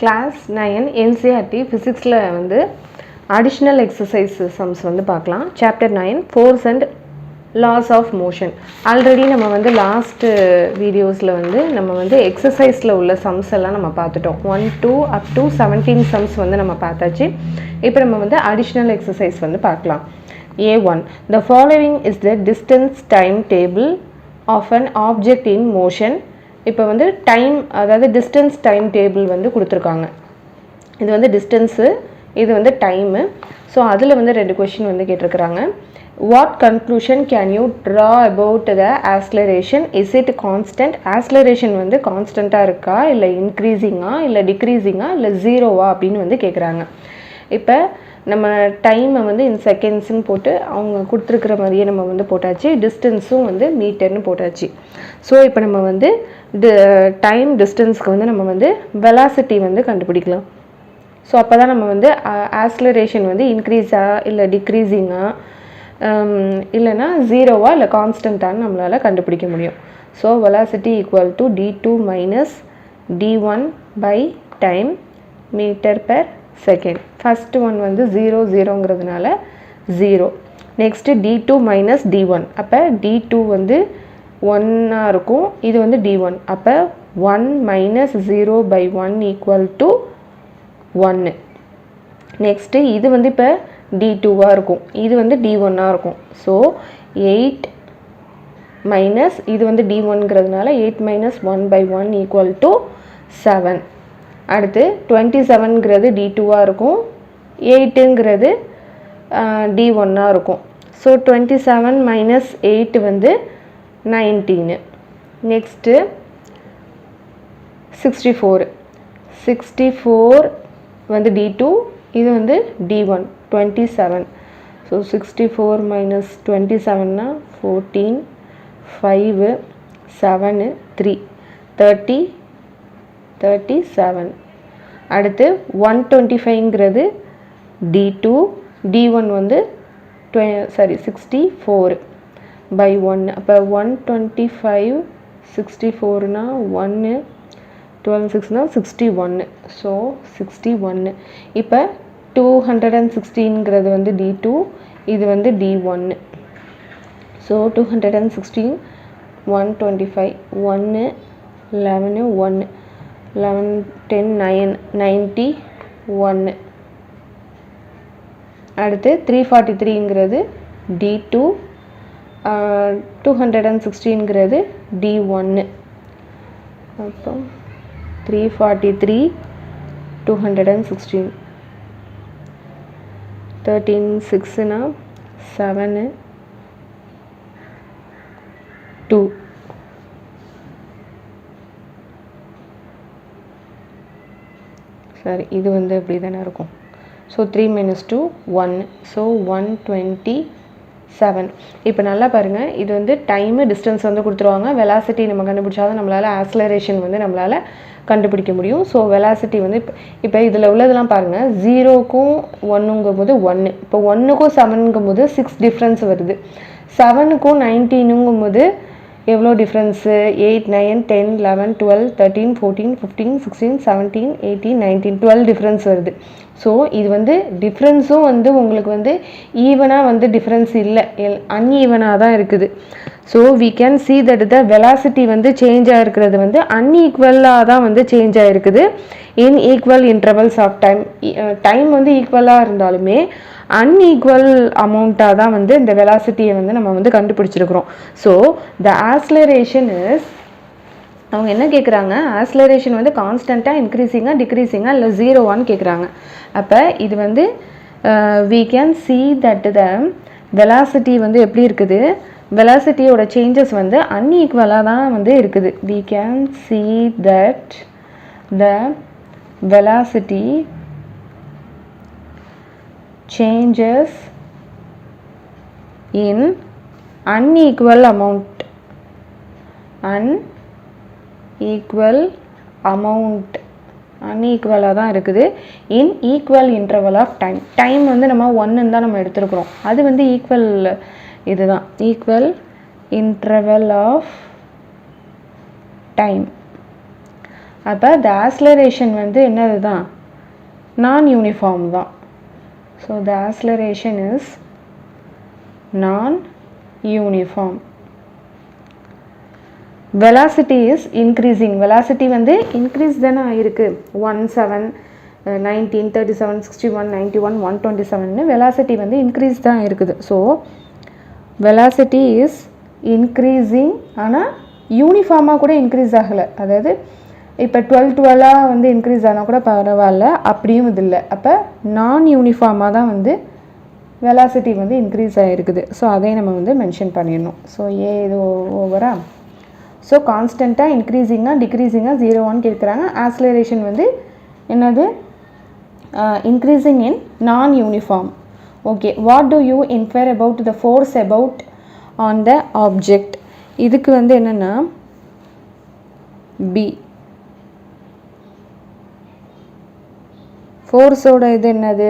Class 9 NCERT ஃபிசிக்ஸில் வந்து additional exercise sums வந்து பார்க்கலாம். Chapter 9 force and laws of motion. Already நம்ம வந்து லாஸ்ட்டு வீடியோஸில் வந்து நம்ம வந்து எக்ஸசைஸில் உள்ள சம்ஸ் எல்லாம் நம்ம பார்த்துட்டோம். 1 to up to 17 சம்ஸ் வந்து நம்ம பார்த்தாச்சு. இப்போ நம்ம வந்து அடிஷ்னல் எக்ஸசைஸ் வந்து பார்க்கலாம். A1. The following is the distance time table of an object in motion. இப்போ வந்து டைம், அதாவது டிஸ்டன்ஸ் டைம் டேபிள் வந்து கொடுத்துருக்காங்க. இது வந்து டிஸ்டன்ஸு, இது வந்து டைமு. ஸோ அதில் வந்து 2 கொஷின் வந்து கேட்டிருக்கிறாங்க. What conclusion can you draw about the acceleration? Is it constant? Acceleration வந்து கான்ஸ்டண்ட்டாக இருக்கா, இல்லை இன்க்ரீஸிங்கா, இல்லை டிக்ரீஸிங்கா, இல்லை ஜீரோவா அப்படின்னு வந்து கேட்குறாங்க. இப்போ நம்ம டைமை வந்து இன் செகண்ட்ஸுன்னு போட்டு அவங்க கொடுத்துருக்குற மாதிரியே நம்ம வந்து போட்டாச்சு. டிஸ்டன்ஸும் வந்து மீட்டர்னு போட்டாச்சு. ஸோ இப்போ நம்ம வந்து டைம் டிஸ்டன்ஸ்க்கு வந்து நம்ம வந்து வெலாசிட்டி வந்து கண்டுபிடிக்கலாம். ஸோ அப்போ தான் நம்ம வந்து ஆக்ஸலரேஷன் வந்து இன்க்ரீஸா இல்லை டிக்ரீஸிங்கா, இல்லைனா ஜீரோவா இல்லை கான்ஸ்டண்ட்டான்னு நம்மளால் கண்டுபிடிக்க முடியும். So velocity equal to d2 minus d1 by time metre per second. First one வந்து 0 0ங்கிறதுனால 0. Next d2 minus d1. அப்போ d2 வந்து 1 இருக்கும், இது வந்து d1. அப்போ 1 minus 0 by 1 equal to 1. Next இது வந்து இப்போ d2வாக இருக்கும், இது வந்து d1ஆக இருக்கும். ஸோ 8 மைனஸ் இது வந்து d1ங்கிறதுனால 8 மைனஸ் 1 பை 1 ஈக்குவல் டு 7. அடுத்து 27ங்கிறது d2வாக இருக்கும், 8ங்கிறது d1ஆக இருக்கும். ஸோ 27 மைனஸ் 8 வந்து 19. நெக்ஸ்ட்டு 64 வந்து d2, இது வந்து d1 27. ஸோ 64 மைனஸ் 27னா 14, 5, 7, 3 37. அடுத்து 125ங்கிறது d2, d1 வந்து 64 பை 1. அப்போ 125 64னா 1, 12 6னா 61. ஸோ 61. இப்போ 216ங்கிறது வந்து d2, இது வந்து d1. ஸோ 216 125 1 11 1 11 10 9 91. அடுத்து 343ங்கிறது d2, 216ங்கிறது d1. அப்போ 343 216 13 6னா 7 2. சரி, இது வந்து அப்படி தானே இருக்கும். So 3 minus 2 1. ஸோ 127. இப்போ நல்லா பாருங்கள், இது வந்து டைமு டிஸ்டன்ஸ் வந்து கொடுத்துருவாங்க. வெலாசிட்டி நம்ம கண்டுபிடிச்சாதான் நம்மளால் ஆக்ஸலரேஷன் வந்து நம்மளால் கண்டுபிடிக்க முடியும். ஸோ வெலாசிட்டி வந்து இப்போ இதில் உள்ளதெல்லாம் பாருங்கள், 0க்கும் 1ங்கும் போது 1, இப்போ 1க்கும் 7ங்கும் போது 6 டிஃப்ரென்ஸ் வருது. 7க்கும் 19ங்கும் போது எவ்வளோ டிஃப்ரென்ஸு? 8 9 10 11 12 13 14 15 16 17 18 19 12 டிஃப்ரென்ஸ் வருது. ஸோ இது வந்து டிஃப்ரென்ஸும் வந்து உங்களுக்கு வந்து ஈவனாக வந்து டிஃப்ரென்ஸ் இல்லை, அன்ஈவனாக தான் இருக்குது. So we can see that the velocity வந்து சேஞ்ச் ஆகிருக்கிறது வந்து அன்ஈக்குவலாக தான் வந்து சேஞ்ச் ஆகிருக்குது in equal intervals of time. Time வந்து ஈக்குவலாக இருந்தாலுமே அன்ஈக்குவல் அமௌண்ட்டாக தான் வந்து இந்த வெலாசிட்டியை வந்து நம்ம வந்து கண்டுபிடிச்சிருக்கிறோம். ஸோ த ஆக்ஸலரேஷன் இஸ், அவங்க என்ன கேட்குறாங்க, ஆக்ஸலரேஷன் வந்து கான்ஸ்டண்ட்டாக இன்க்ரீஸிங்காக டிக்ரீஸிங்காக இல்லை ஜீரோவான்னு கேட்குறாங்க. அப்போ இது வந்து we can see that the velocity வந்து எப்படி இருக்குது, வெலாசிட்டியோட சேஞ்சஸ் வந்து அன்ஈக்குவலாக தான் வந்து இருக்குது. we can see that the velocity changes in unequal amount. அன்ஈக்குவலாக தான் இருக்குது in equal interval of time. Time வந்து நம்ம 1ன்னு தான் நம்ம எடுத்துருக்குறோம், அது வந்து ஈக்குவல், இதுதான் ஈக்குவல் இன்டர்வல் ஆஃப் டைம். அப்போ த ஆக்ஸலரேஷன் வந்து என்னது தான், நான் யூனிஃபார்ம் தான். ஸோ த ஆக்ஸலரேஷன் இஸ் நான் uniform. Velocity is increasing. Velocity வந்து இன்க்ரீஸ் தானே ஆகிருக்கு. 17, 19, 37, 61, 91, 127 வெலாசிட்டி வந்து இன்க்ரீஸ் தான் இருக்குது. So velocity is increasing. ஆனால் யூனிஃபார்மாக கூட இன்க்ரீஸ் ஆகலை. அதாவது இப்போ 12 வந்து இன்க்ரீஸ் ஆனால் கூட பரவாயில்ல, அப்படியும் இது இல்லை. அப்போ நான் யூனிஃபார்மாக தான் வந்து வெலாசிட்டி வந்து இன்க்ரீஸ் ஆகிருக்குது. ஸோ அதையும் நம்ம வந்து மென்ஷன் பண்ணிடணும். ஸோ இது ஓவரா. ஸோ கான்ஸ்டண்ட்டாக இன்க்ரீஸிங்காக டிக்ரீஸிங்காக 0 கேட்குறாங்க. ஆக்ஸலரேஷன் வந்து என்னது, increasing in non uniform. Okay, what do you infer about the force about on the object? இதுக்கு வந்து என்னென்னா பி. ஃபோர்ஸோட இது என்னது,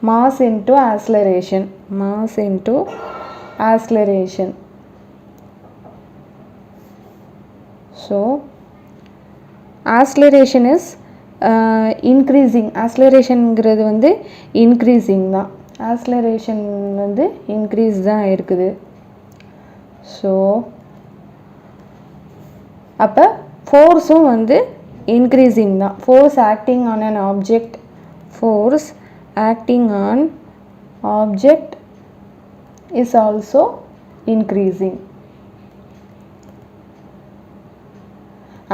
mass into acceleration. Mass into acceleration. So acceleration is increasing. ஆக்ஸலரேஷனுங்கிறது வந்து இன்க்ரீஸிங் தான். ஆக்ஸலரேஷன் வந்து இன்க்ரீஸ் தான் இருக்குது. ஸோ அப்போ ஃபோர்ஸும் வந்து இன்க்ரீஸிங் தான். Force acting on an object, force acting on object is also increasing.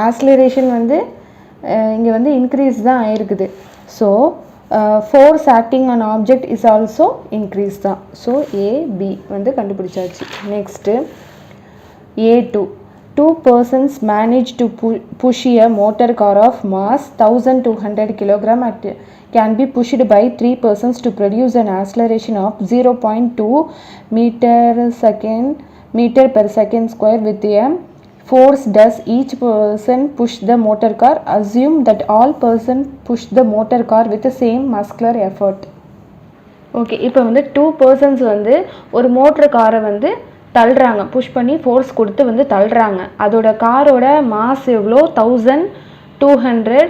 acceleration வந்து இங்கே வந்து இன்க்ரீஸ் தான் ஆயிருக்குது. So force acting an object is also increase தான். ஸோ ஏபி வந்து கண்டுபிடிச்சாச்சு. Next A2. 2 persons managed to push a motor car of mass 1200 kg can be pushed by 3 persons to produce an acceleration of 0.2 meter per second square with a force. Does each person push the motor car? Assume that all persons push the motor car with the same muscular effort. Okay, இப்போ வந்து 2 persons வந்து ஒரு motor காரை வந்து தள்ளுறாங்க, push பண்ணி force கொடுத்து வந்து தள்ளுறாங்க. அதோட காரோட மாஸ் எவ்வளோ, 1200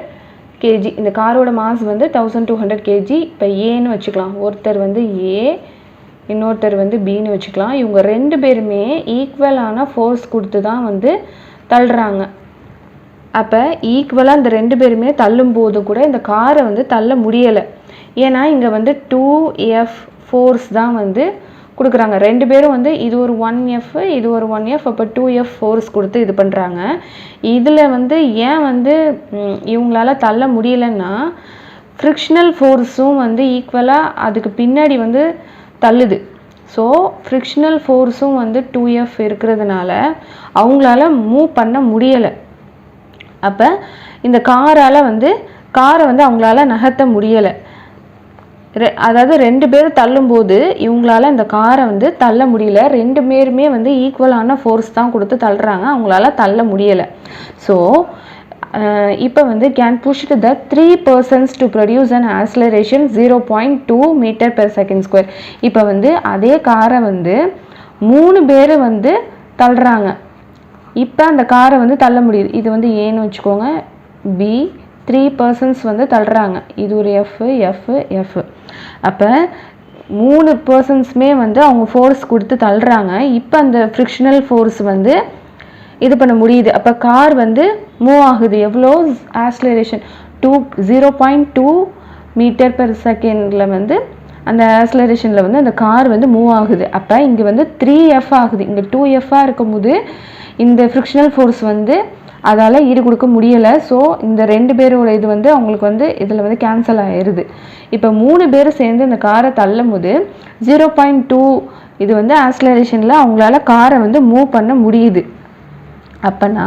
kg. இந்த காரோட மாஸ் வந்து 1200 kg. இப்போ ஏன்னு வச்சுக்கலாம். ஒருத்தர் வந்து ஏ, இன்னொருத்தர் வந்து பின்னு வச்சுக்கலாம். இவங்க 2 பேருமே ஈக்குவலான ஃபோர்ஸ் கொடுத்து தான் வந்து தள்ளுறாங்க. அப்போ ஈக்குவலாக இந்த 2 பேருமே தள்ளும்போது கூட இந்த காரை வந்து தள்ள முடியலை. ஏன்னா இங்கே வந்து 2F ஃபோர்ஸ் தான் வந்து கொடுக்குறாங்க. 2 பேரும் வந்து இது ஒரு 1F, இது ஒரு 1F, அப்போ 2F ஃபோர்ஸ் கொடுத்து இது பண்ணுறாங்க. இதில் வந்து ஏன் வந்து இவங்களால தள்ள முடியலைன்னா, ஃப்ரிக்ஷனல் ஃபோர்ஸும் வந்து ஈக்குவலாக அதுக்கு பின்னாடி வந்து தள்ளுது. ஸோ ஃப்ரிக்ஷனல் ஃபோர்ஸும் வந்து 2F இருக்கிறதுனால அவங்களால மூவ் பண்ண முடியலை. அப்போ இந்த காரை வந்து அவங்களால நகர்த்த முடியலை. அதாவது 2 பேர் தள்ளும்போது இவங்களால இந்த காரை வந்து தள்ள முடியல. 2 பேருமே வந்து ஈக்குவலான ஃபோர்ஸ் தான் கொடுத்து தள்ளுறாங்க, அவங்களால தள்ள முடியலை. ஸோ இப்போ வந்து can push the 3 persons to produce an acceleration 0.2 meter per second square. இப்போ வந்து அதே காரை வந்து 3 பேர் வந்து தள்ளுறாங்க. இப்போ அந்த காரை வந்து தள்ள முடியுது. இது வந்து ஏன்னு வச்சுக்கோங்க. பி 3 persons வந்து தள்ளுறாங்க. இது ஒரு எஃப். அப்போ 3 personsமே வந்து அவங்க ஃபோர்ஸ் கொடுத்து தள்ளுறாங்க. இப்போ அந்த ஃப்ரிக்ஷனல் ஃபோர்ஸ் வந்து இது பண்ண முடியுது. அப்போ கார் வந்து மூவ் ஆகுது. எவ்வளோ ஆக்ஸலரேஷன் 0.2 மீட்டர் பெர் செகண்டில் வந்து அந்த ஆக்ஸலரேஷனில் வந்து அந்த கார் வந்து மூவ் ஆகுது. அப்போ இங்கே வந்து 3F ஆகுது. இங்கே 2Fஆக இருக்கும்போது இந்த ஃப்ரிக்ஷனல் ஃபோர்ஸ் வந்து அதால் ஈடு கொடுக்க முடியலை. ஸோ இந்த 2 பேரோட இது வந்து அவங்களுக்கு வந்து இதில் வந்து கேன்சல் ஆகிடுது. இப்போ 3 பேர் சேர்ந்து இந்த காரை தள்ளும் போது 0.2 இது வந்து ஆக்ஸலரேஷனில் அவங்களால காரை வந்து மூவ் பண்ண முடியுது. அப்போனா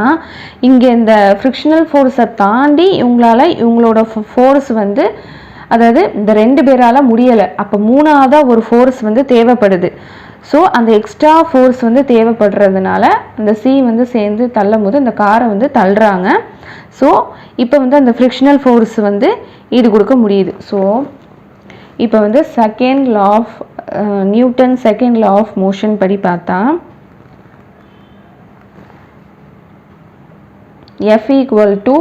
இங்கே இந்த ஃப்ரிக்ஷனல் ஃபோர்ஸை தாண்டி இவங்களோட ஃபோர்ஸ் வந்து, அதாவது இந்த 2 பேரால் முடியலை. அப்போ 3ஆவதாக ஒரு ஃபோர்ஸ் வந்து தேவைப்படுது. ஸோ அந்த எக்ஸ்ட்ரா ஃபோர்ஸ் வந்து தேவைப்படுறதுனால அந்த சி வந்து சேர்ந்து தள்ளும் போது இந்த காரை வந்து தள்ளுறாங்க. ஸோ இப்போ வந்து அந்த ஃப்ரிக்ஷனல் ஃபோர்ஸ் வந்து ஈடு கொடுக்க முடியுது. ஸோ இப்போ வந்து Newton second law of motion படி பார்த்தா F =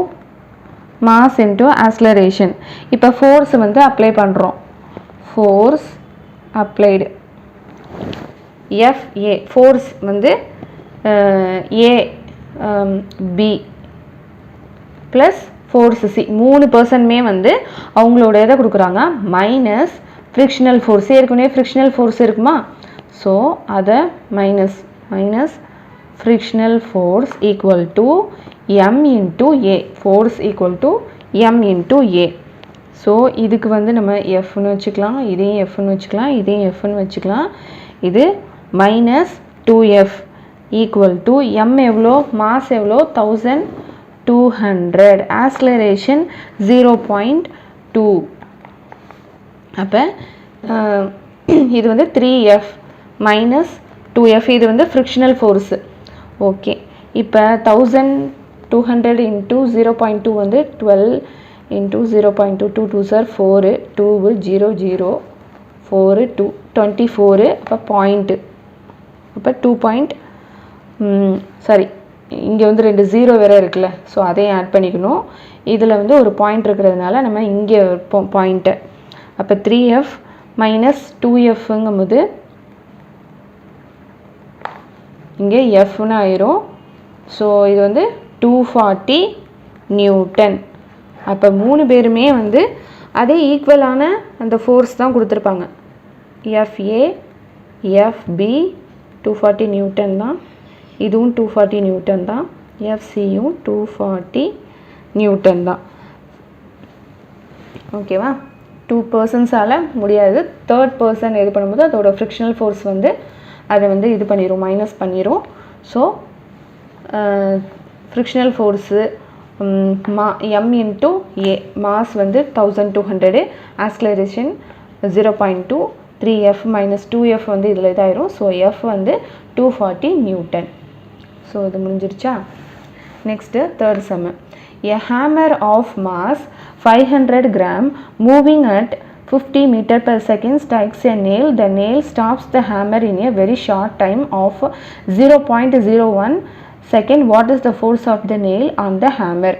மாஸ் இன்ட்டு ஆக்ஸலரேஷன். இப்போ ஃபோர்ஸ் வந்து அப்ளை பண்ணுறோம். ஃபோர்ஸ் அப்ளைடு FA, ஃபோர்ஸ் வந்து A B plus force C, 3% வந்து அவங்களோட இதை கொடுக்குறாங்க. மைனஸ் ஃப்ரிக்ஷனல் ஃபோர்ஸ், ஏற்கனவே ஃப்ரிக்ஷனல் ஃபோர்ஸ் இருக்குமா, ஸோ அதை minus frictional force equal to M into A, force equal to M into A. So இதுக்கு வந்து நம்ம Fன்னு வச்சுக்கலாம், இதையும் Fன்னு வச்சுக்கலாம், இதையும் Fன்னு வச்சுக்கலாம். இது minus 2F equal to M எவ்வளோ, மாஸ் எவ்வளோ, 1200, ஆக்ஸலரேஷன் 0.2. அப்போ இது வந்து 3F மைனஸ் 2F, இது வந்து ஃப்ரிக்ஷனல் ஃபோர்ஸு. ஓகே, இப்போ 1200 இன்ட்டு 0.2 வந்து 12 இன்ட்டு 0.2, 2 2 சார் 4, 2 0 0 4 2 24, அப்போ பாயிண்ட்டு, அப்போ 2 சாரி இங்கே வந்து 2 0 வேறு இருக்குல்ல, ஸோ அதையும் ஆட் பண்ணிக்கணும். இதில் வந்து ஒரு பாயிண்ட் இருக்கிறதுனால நம்ம இங்கே வைப்போம் பாயிண்ட்டை. அப்போ 3F மைனஸ் 2Fங்கும் போது இங்கே Fன்னு ஆயிரும். ஸோ இது வந்து 240 நியூட்டன். அப்போ 3 பேருமே வந்து அதே ஈக்குவலான அந்த ஃபோர்ஸ் தான் கொடுத்துருப்பாங்க. FA FB 240 நியூட்டன் தான், இதுவும் 240 நியூட்டன் தான், FCயும் 240 நியூட்டன் தான். ஓகேவா, 2 பர்சன்ஸால் முடியாது. 3rd பர்சன் இது பண்ணும்போது அதோட ஃப்ரிக்ஷனல் ஃபோர்ஸ் வந்து அதை வந்து இது பண்ணிடும், மைனஸ் பண்ணிடும். So frictional force M into A, mass வந்து 1200, ஆக்ஸலரேஷன் 0.2, 3F மைனஸ் 2F வந்து இதில் இதாயிரும். ஸோ F வந்து 240 நியூட்டன். ஸோ இது முடிஞ்சிருச்சா. Next 3rd sum. A hammer of mass 500 gram moving at 50 meter per second strikes a nail. The nail stops the hammer in a very short time of 0.01 second. What is the force of the nail on the hammer?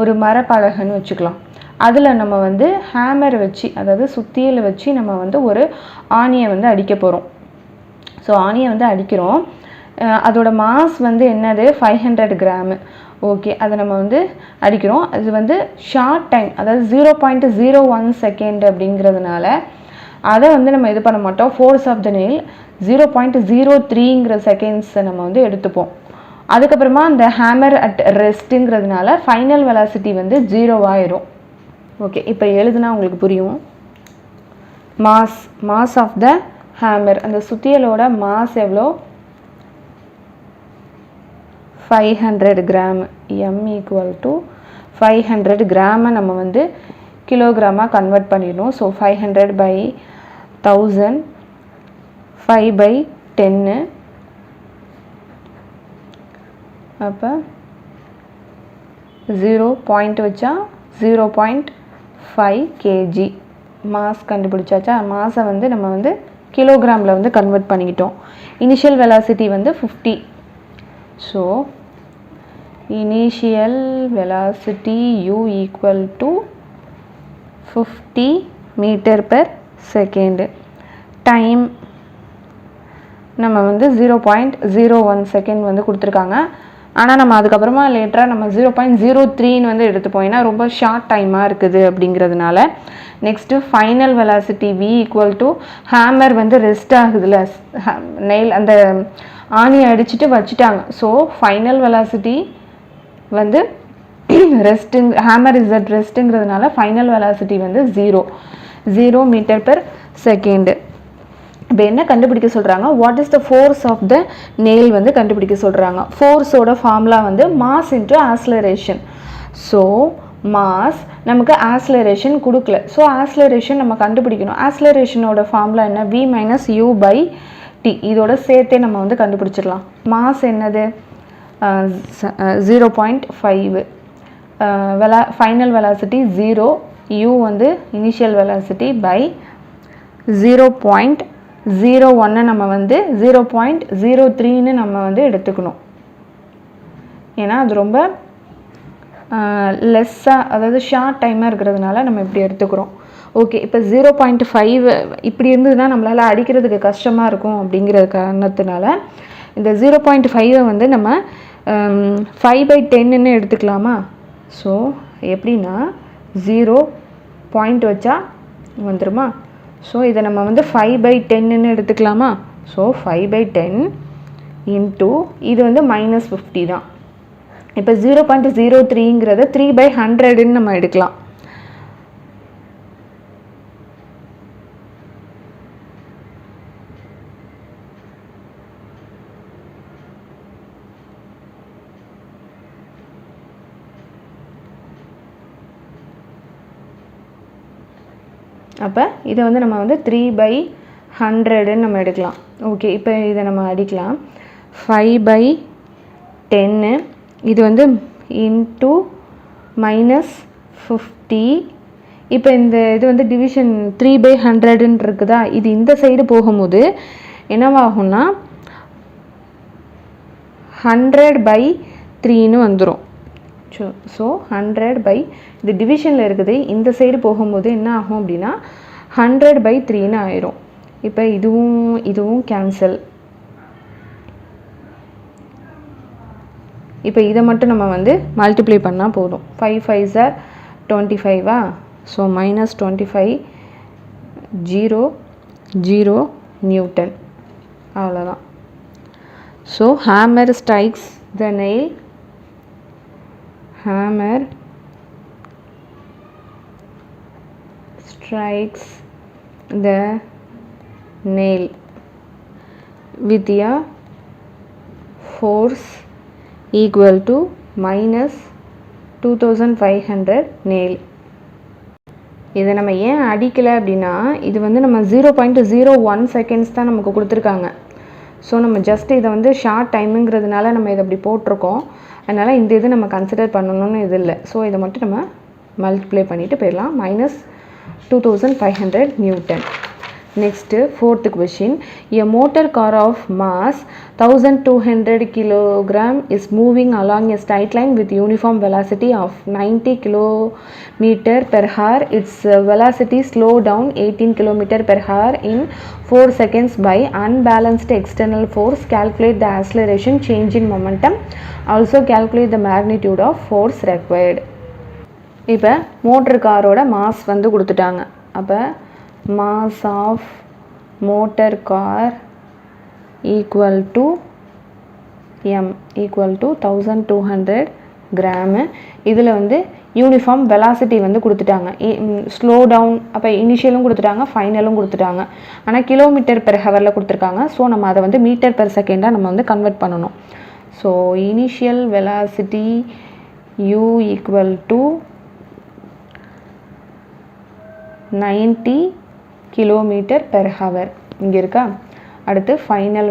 ஒரு மரப்பலகைன்னு வச்சுக்கலாம். அதில் நம்ம வந்து hammer வச்சு, அதாவது சுத்தியில் வச்சு நம்ம வந்து ஒரு ஆணியை வந்து அடிக்க போகிறோம். ஸோ ஆணியை வந்து அடிக்கிறோம். அதோட மாஸ் வந்து என்னது, 500 கிராமு. ஓகே, அதை நம்ம வந்து அடிக்கிறோம். அது வந்து ஷார்ட் டைம், அதாவது 0.01 செகண்ட் அப்படிங்கிறதுனால அதை வந்து நம்ம இது பண்ண மாட்டோம். ஃபோர்ஸ் ஆஃப் த நெயில் 0.03 செகண்ட்ஸை நம்ம வந்து எடுத்துப்போம். அதுக்கப்புறமா அந்த ஹேமர் அட் ரெஸ்ட்டுங்கிறதுனால ஃபைனல் வெலாசிட்டி வந்து 0 ஆயிரும். ஓகே, இப்போ எழுதுனா உங்களுக்கு புரியும். மாஸ் ஆஃப் த ஹேமர், அந்த சுத்தியலோட மாஸ் எவ்வளோ, 500 கிராம். M ஈக்குவல் டு 500 கிராமை நம்ம வந்து கிலோகிராமாக கன்வெர்ட் பண்ணிடணும். ஸோ 500 by 1000, 5 by 10, அப்போ 0 பாயிண்ட் வச்சா 0.5 kg மாஸ் கண்டுபிடிச்சாச்சா. மாஸை வந்து நம்ம வந்து கிலோகிராமில் வந்து கன்வெர்ட் பண்ணிக்கிட்டோம். இனிஷியல் வெலாசிட்டி வந்து 50. So initial velocity U equal to 50 metre per second. Time நம்ம வந்து 0.01 செகண்ட் வந்து கொடுத்துருக்காங்க. ஆனால் நம்ம அதுக்கப்புறமா லேட்டராக நம்ம 0.03 வந்து எடுத்துப்போம், ஏன்னா ரொம்ப ஷார்ட் டைமாக இருக்குது அப்படிங்கிறதுனால. Next final velocity V equal to hammer வந்து ரெஸ்ட் ஆகுதுல, நெயில் அந்த ஆணியை அடிச்சுட்டு வச்சுட்டாங்க. ஸோ ஃபைனல் வெலாசிட்டி வந்து ரெஸ்ட்டுங், ஹேமர் இஸ் அட் ரெஸ்ட்டுங்கிறதுனால ஃபைனல் வெலாசிட்டி வந்து 0 மீட்டர் பெர் செகண்டு. இப்போ என்ன கண்டுபிடிக்க சொல்கிறாங்க, what is the force of the nail வந்து கண்டுபிடிக்க சொல்கிறாங்க. ஃபோர்ஸோட ஃபார்முலா வந்து mass into acceleration. So mass நமக்கு ஆக்ஸலரேஷன் கொடுக்கல, ஸோ ஆக்ஸலரேஷன் நம்ம கண்டுபிடிக்கணும். ஆக்ஸலரேஷனோட ஃபார்முலா என்ன, V minus U by T. இதோட சேர்த்தே நம்ம வந்து கண்டுபிடிச்சிடலாம். மாஸ் என்னது, 0.5, ஃபைனல் வெலாசிட்டி 0, U வந்து இனிஷியல் வெலாசிட்டி பை 0.01 நம்ம வந்து 0.03 நம்ம வந்து எடுத்துக்கணும். ஏன்னா அது ரொம்ப லெஸ்ஸாக அதாவது ஷார்ட் டைமாக இருக்கிறதுனால நம்ம இப்படி எடுத்துக்கிறோம். ஓகே, இப்போ 0.5 இப்படி இருந்ததுன்னா நம்மளால் அடிக்கிறதுக்கு கஷ்டமாக இருக்கும் அப்படிங்கிற காரணத்தினால இந்த 0.5 வந்து நம்ம 5/10ன்னு எடுத்துக்கலாமா? ஸோ எப்படின்னா 0 பாயிண்ட் வச்சா வந்துடுமா? ஸோ இதை நம்ம வந்து 5/10ன்னு எடுத்துக்கலாமா? ஸோ 5/10 இன்ட்டு இது வந்து -50 தான். இப்போ 0.03ங்கிறத 3/100ன்னு நம்ம எடுக்கலாம். அப்போ இதை வந்து நம்ம வந்து 3/100ன்னு நம்ம எடுக்கலாம். ஓகே, இப்போ இதை நம்ம அடிக்கலாம். 5/10 இது வந்து இன்ட்டு -50. இப்போ இந்த இது வந்து டிவிஷன் 3/100ன்னு இருக்குதா, இது இந்த சைடு போகும்போது என்னவாகும்னா 100/3ன்னு வந்துடும். ஸோ 100 இது டிவிஷனில் இருக்குது, இந்த சைடு போகும்போது என்ன ஆகும் அப்படின்னா 100/3ன்னு ஆயிரும். இப்போ இதுவும் கேன்சல். இப்போ இதை மட்டும் நம்ம வந்து மல்டிப்ளை பண்ணால் போதும். 5 5s are 25. So -25 0 0 newton. அவ்வளோதான். So hammer strikes the nail. Hammer strikes the nail with a force equal to -2500 nail. இதை நம்ம ஏன் அடிக்கலை அப்படின்னா இது வந்து நம்ம 0.01 செகண்ட்ஸ் தான் நமக்கு கொடுத்துருக்காங்க. ஸோ நம்ம ஜஸ்ட் இதை வந்து ஷார்ட் டைமுங்கிறதுனால நம்ம இதை அப்படி போட்டிருக்கோம். அதனால் இந்த இது நம்ம கன்சிடர் பண்ணணும்னு இது இல்லை. ஸோ இதை மட்டும் நம்ம மல்டிப்ளை பண்ணிவிட்டு போயிடலாம். -2500 newton. Next 4th question. A motor car of mass 1200 kg is moving along a straight line with uniform velocity of 90 km/h. Its velocity slow down 18 km/h in 4 seconds by unbalanced external force. Calculate the acceleration change in momentum. Also calculate the magnitude of force required. இப்போ motor காரோட mass வந்து கொடுத்துட்டாங்க. அப்போ mass of motor car equal to m equal to 1200 gram. இதில் வந்து uniform velocity வந்து கொடுத்துட்டாங்க. Slow down அப்போ இனிஷியலும் கொடுத்துட்டாங்க, ஃபைனலும் கொடுத்துட்டாங்க. ஆனால் km/h கொடுத்துருக்காங்க. ஸோ நம்ம அதை வந்து m/s நம்ம வந்து கன்வெர்ட் பண்ணணும். So initial velocity u equal to 90 km/h இங்கே இருக்கா. அடுத்து final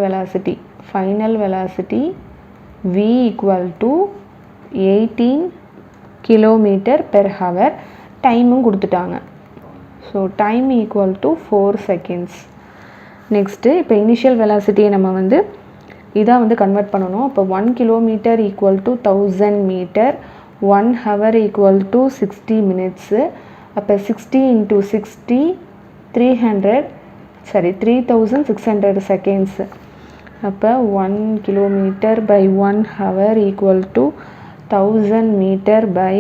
velocity v equal to 18 km/h. டைமும் கொடுத்துட்டாங்க. So time equal to 4 seconds. Next இப்போ இனிஷியல் வெலாசிட்டியை நம்ம வந்து இதாக வந்து கன்வெர்ட் பண்ணணும். இப்போ 1 km equal to 1000 metre, 1 hour equal to 60 minutes. அப்போ 60 into 60 3600 seconds. அப்போ 1 km by 1 hour equal to 1000 meter by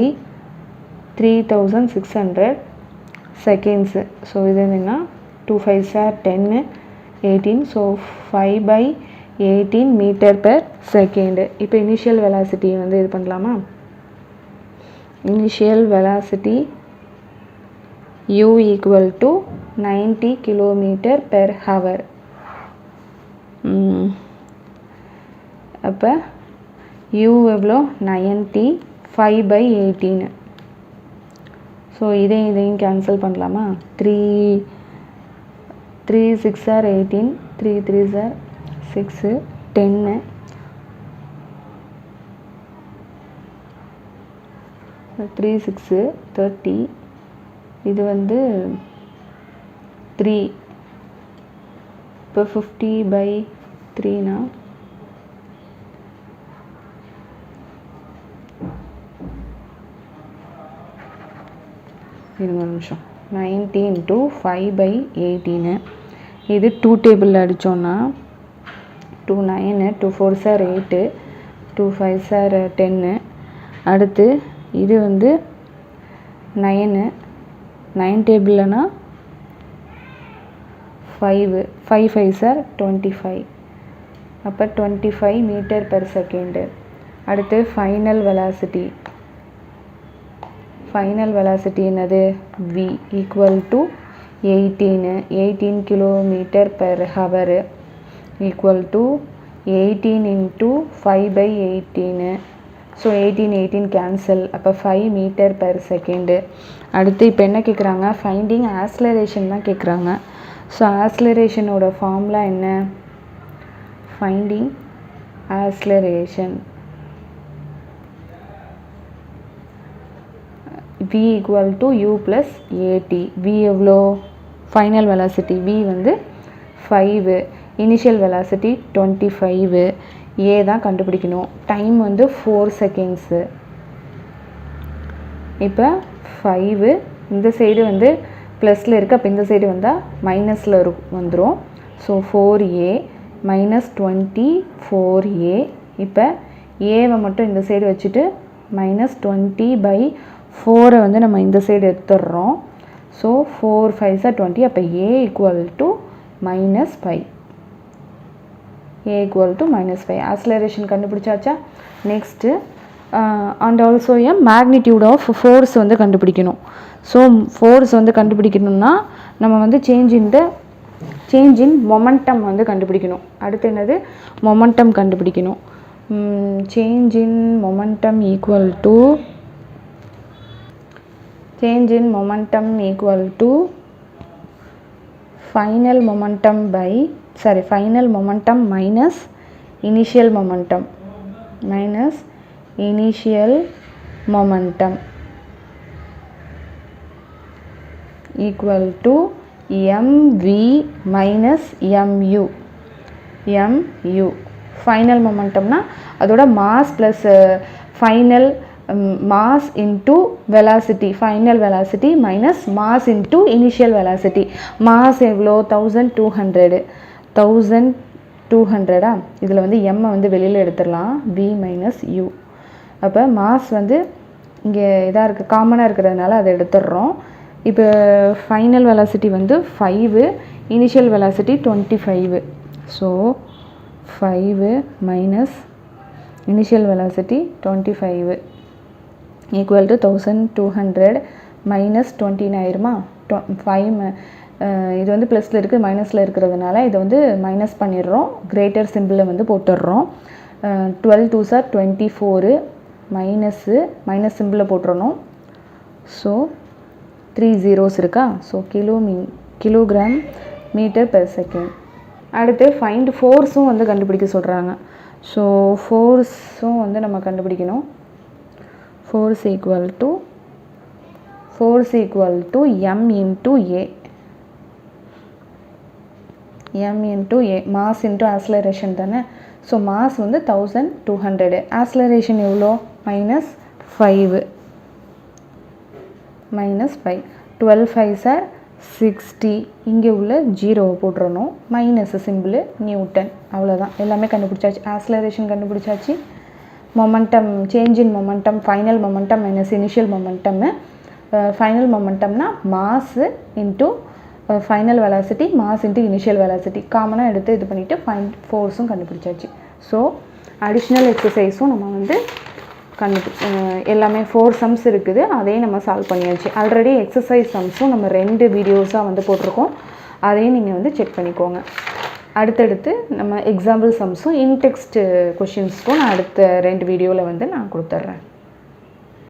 3600 seconds. So இது என்னென்னா 2 5s are 10 18. So 5/18 m/s. இப்போ இனிஷியல் வெலாசிட்டியை வந்து இது பண்ணலாமா? Initial velocity u equal to 90 km/h. அப்போ u எவ்வளோ 90 5/18. ஸோ இதையும் கேன்சல் பண்ணலாமா? 3 6 are 18, 3 3s are 6, 10 3 6 30. இது வந்து 3. இப்போ 50/3னா இருங்க ஒரு நிமிஷம். 90 × 5/18. இது 2 டேபிளில் அடித்தோன்னா 2 9, 2 4s are 8, 2 5s are 10. அடுத்து இது வந்து 9 டேபிள்னா 5 5s are 25. அப்போ 25 m/s. அடுத்து ஃபைனல் வெலாசிட்டி என்னது? v equal to 18 km/h equal to 18 × 5/18. So 18 cancel. அப்போ 5 m/s. அடுத்து இப்போ என்ன கேட்குறாங்க? ஃபைண்டிங் ஆக்ஸலரேஷன் தான் கேட்குறாங்க. ஸோ ஆக்ஸலரேஷனோட ஃபார்முலா என்ன? Finding acceleration v equal to u + at. v எவ்வளோ? ஃபைனல் வெலாசிட்டி v வந்து 5, இனிஷியல் வெலாசிட்டி 25, a தான் கண்டுபிடிக்கணும். டைம் வந்து 4 செகண்ட்ஸு. இப்போ 5 இந்த சைடு வந்து ப்ளஸில் இருக்குது, அப்போ இந்த சைடு வந்தால் மைனஸில் வந்துடும். So 4a - 24a. இப்போ ஏவை மட்டும் இந்த சைடு வச்சுட்டு -20/4 வந்து நம்ம இந்த சைடு எடுத்துடுறோம். So 4 5s are 20. அப்போ a equal to -5. a equal to -5. Acceleration கண்டுபிடிச்சாச்சா? Next and also a magnitude of force வந்து கண்டுபிடிக்கணும். ஸோ ஃபோர்ஸ் வந்து கண்டுபிடிக்கணும்னா நம்ம வந்து சேஞ்ச் இன் மொமெண்டம் வந்து கண்டுபிடிக்கணும். அடுத்து என்னது? மொமெண்டம் கண்டுபிடிக்கணும். Change in momentum equal to final momentum minus initial momentum equal to mv - mu. Final மொமெண்டம்னா அதோட mass plus final mass into velocity. Final velocity minus mass into initial velocity. Mass எவ்வளோ? 1200. இதில் வந்து m வந்து வெளியில் எடுத்துடலாம். v - u. அப்போ mass வந்து இங்கே இதாக இருக்குது, காமனாக இருக்கிறதுனால அதை எடுத்துடுறோம். இப்போ ஃபைனல் வெலாசிட்டி வந்து 5, initial velocity 25. So 5 minus initial velocity 25 equal to 1200 minus 20 ஆயிருமா? 5 இது வந்து ப்ளஸில் இருக்குது, மைனஸில் இருக்கிறதுனால இதை வந்து மைனஸ் பண்ணிடுறோம். கிரேட்டர் சிம்பிளை வந்து போட்டுடுறோம். 12 2s are 24, மைனஸ் சிம்பிளை போட்டுறணும். ஸோ 3 zeros இருக்கா? So kilogram m/s. அடுத்து ஃபைண்ட் ஃபோர்ஸும் வந்து கண்டுபிடிக்க சொல்கிறாங்க. ஸோ ஃபோர்ஸும் வந்து நம்ம கண்டுபிடிக்கணும். Force equal to m × a. Mass into acceleration தானே. ஸோ மாஸ் வந்து 1200. ஆக்ஸலரேஷன் எவ்வளோ? -5. 12 5s are 60. இங்கே உள்ள 0 போட்டுறணும். Minus simple newton. அவ்வளோதான், எல்லாமே கண்டுபிடிச்சாச்சு. ஆக்ஸலரேஷன் கண்டுபிடிச்சாச்சு. Momentum, change in momentum, final momentum minus initial momentum. Final மொமெண்டம்னா mass into final velocity, mass into initial velocity காமனாக எடுத்து இது பண்ணிவிட்டு ஃபோர்ஸும் கண்டுபிடிச்சாச்சு. ஸோ அடிஷ்னல் எக்ஸசைஸும் நம்ம வந்து எல்லாமே 4 சம்ஸ் இருக்குது, அதையும் நம்ம சால்வ் பண்ணியாச்சு. ஆல்ரெடி எக்ஸசைஸ் சம்ஸும் நம்ம 2 வீடியோஸாக வந்து போட்டிருக்கோம், அதையும் நீங்கள் வந்து செக் பண்ணிக்கோங்க. அடுத்தடுத்து நம்ம எக்ஸாம்பிள் சம்ஸும் இன்டெக்ஸ்ட் கொஷின்ஸ்க்கும் நான் அடுத்த 2 வீடியோவில் வந்து நான் கொடுத்துட்றேன்.